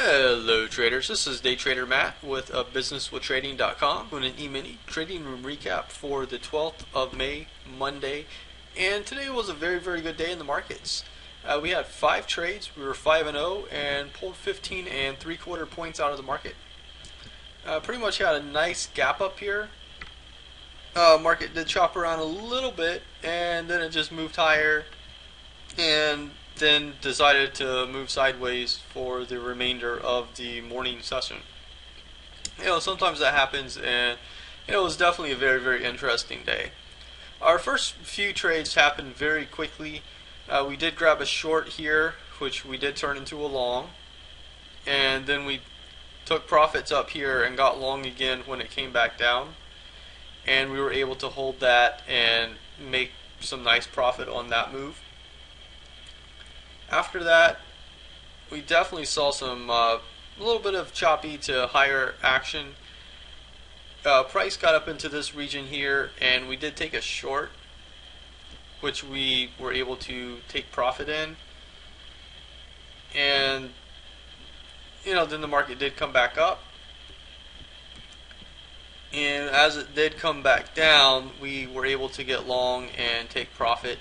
Hello traders, this is Day Trader Matt with businesswithtrading.com doing an Emini Trading Room recap for the 12th of May, Monday, and today was a very good day in the markets. We had 5 trades, we were 5-0 and pulled 15 3/4 points out of the market. Pretty much had a nice gap up here. Market did chop around a little bit and then it just moved higher and then decided to move sideways for the remainder of the morning session. Sometimes that happens, and it was definitely a very interesting day. Our first few trades happened very quickly. We did grab a short here, which we did turn into a long, and then we took profits up here and got long again when it came back down, and we were able to hold that and make some nice profit on that move. After that, we definitely saw some a little bit of choppy to higher action. Price got up into this region here, and we did take a short, which we were able to take profit in. And then the market did come back up, and as it did come back down, we were able to get long and take profit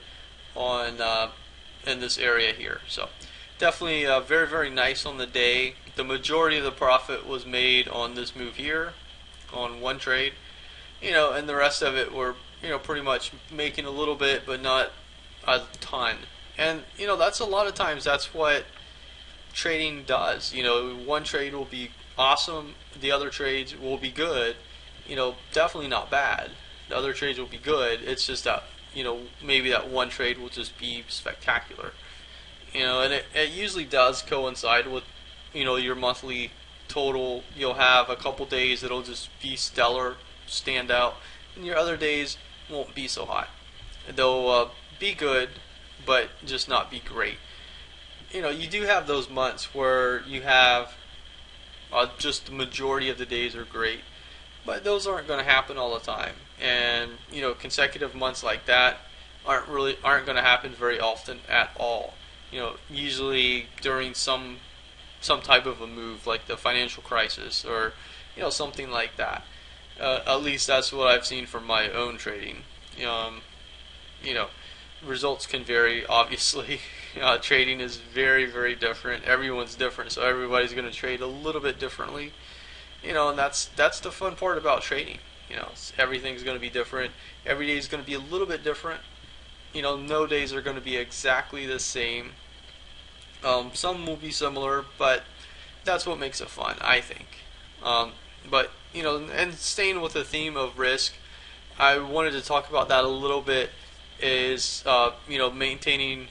on in this area here. So definitely very nice on the day. The majority of the profit was made on this move here on one trade, and the rest of it were pretty much making a little bit but not a ton. And that's a lot of times that's what trading does. One trade will be awesome, the other trades will be good, definitely not bad. The other trades will be good, it's just that maybe that one trade will just be spectacular. And it usually does coincide with, your monthly total. You'll have a couple days that'll just be stellar, stand out, and your other days won't be so hot. They'll be good, but just not be great. You do have those months where you have just the majority of the days are great, but those aren't going to happen all the time. And consecutive months like that aren't going to happen very often at all. Usually during some type of a move like the financial crisis or something like that. At least that's what I've seen from my own trading. Results can vary, obviously. Trading is very different. Everyone's different, so everybody's going to trade a little bit differently. And that's the fun part about trading. Everything's going to be different. Every day is going to be a little bit different. No days are going to be exactly the same. Some will be similar, but that's what makes it fun, I think. But and staying with the theme of risk, I wanted to talk about that a little bit. Is maintaining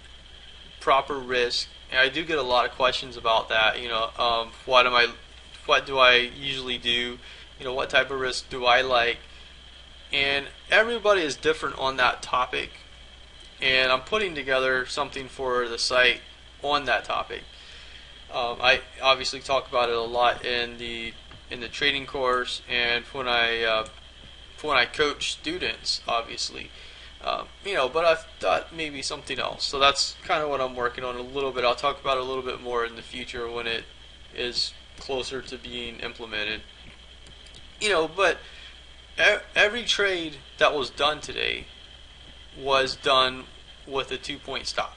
proper risk. And I do get a lot of questions about that. What do I usually do? What type of risk do I like? And everybody is different on that topic. And I'm putting together something for the site on that topic. I obviously talk about it a lot in the trading course and when I coach students, obviously. But I thought maybe something else. So that's kind of what I'm working on a little bit. I'll talk about it a little bit more in the future when it is closer to being implemented. But every trade that was done today was done with a 2-point stop.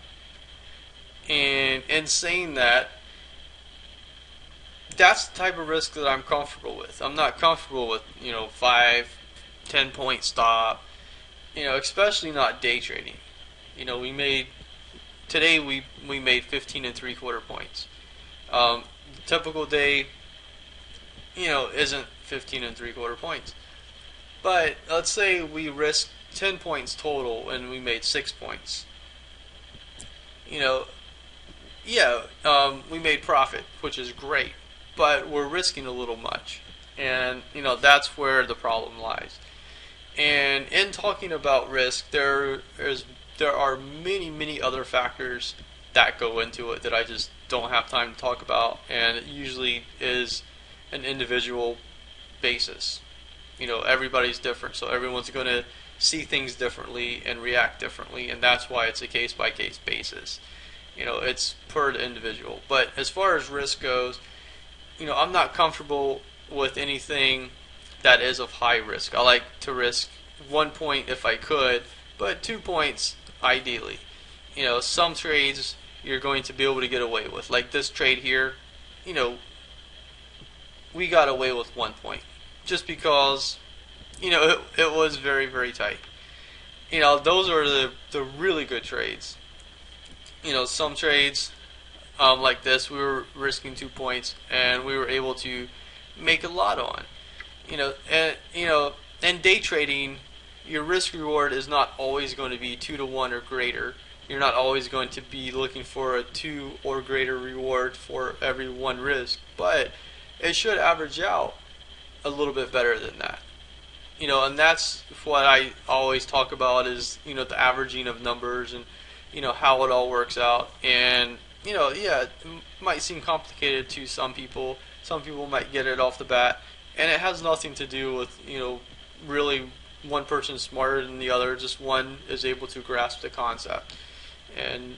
And in saying that, that's the type of risk that I'm comfortable with. I'm not comfortable with 5-10 point stop, especially not day trading. Today we made 15 3/4 points. The typical day isn't 15 3/4 points. But let's say we risked 10 points total and we made 6 points. We made profit, which is great, but we're risking a little much. And that's where the problem lies. And in talking about risk, there are many other factors that go into it that I just don't have time to talk about, and it usually is an individual basis. Everybody's different, so everyone's going to see things differently and react differently, and that's why it's a case-by-case basis. It's per the individual. But as far as risk goes, I'm not comfortable with anything that is of high risk. I like to risk 1 point if I could, but 2 points ideally. Some trades you're going to be able to get away with. Like this trade here, you know, we got away with 1 point just because, it was very, very tight. Those are the really good trades. Some trades like this, we were risking 2 points and we were able to make a lot on. And day trading, your risk reward is not always going to be 2 to 1 or greater. You're not always going to be looking for a 2 or greater reward for every one risk, but it should average out a little bit better than that. And that's what I always talk about is, the averaging of numbers and, how it all works out. And, yeah, it might seem complicated to some people. Some people might get it off the bat. And it has nothing to do with, really one person smarter than the other. Just one is able to grasp the concept. And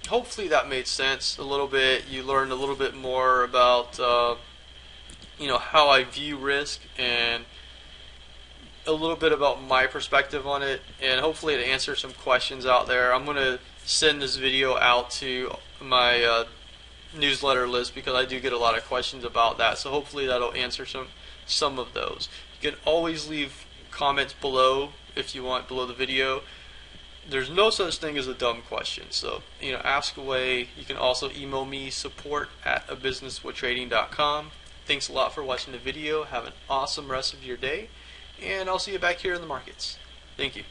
hopefully that made sense a little bit. You learned a little bit more about, how I view risk and a little bit about my perspective on it, and hopefully it answers some questions out there. I'm going to send this video out to my newsletter list because I do get a lot of questions about that, so hopefully that'll answer some of those. You can always leave comments below if you want, below the video. There's no such thing as a dumb question, so ask away. You can also email me, support@abusinesswithtrading.com. Thanks a lot for watching the video. Have an awesome rest of your day, and I'll see you back here in the markets. Thank you.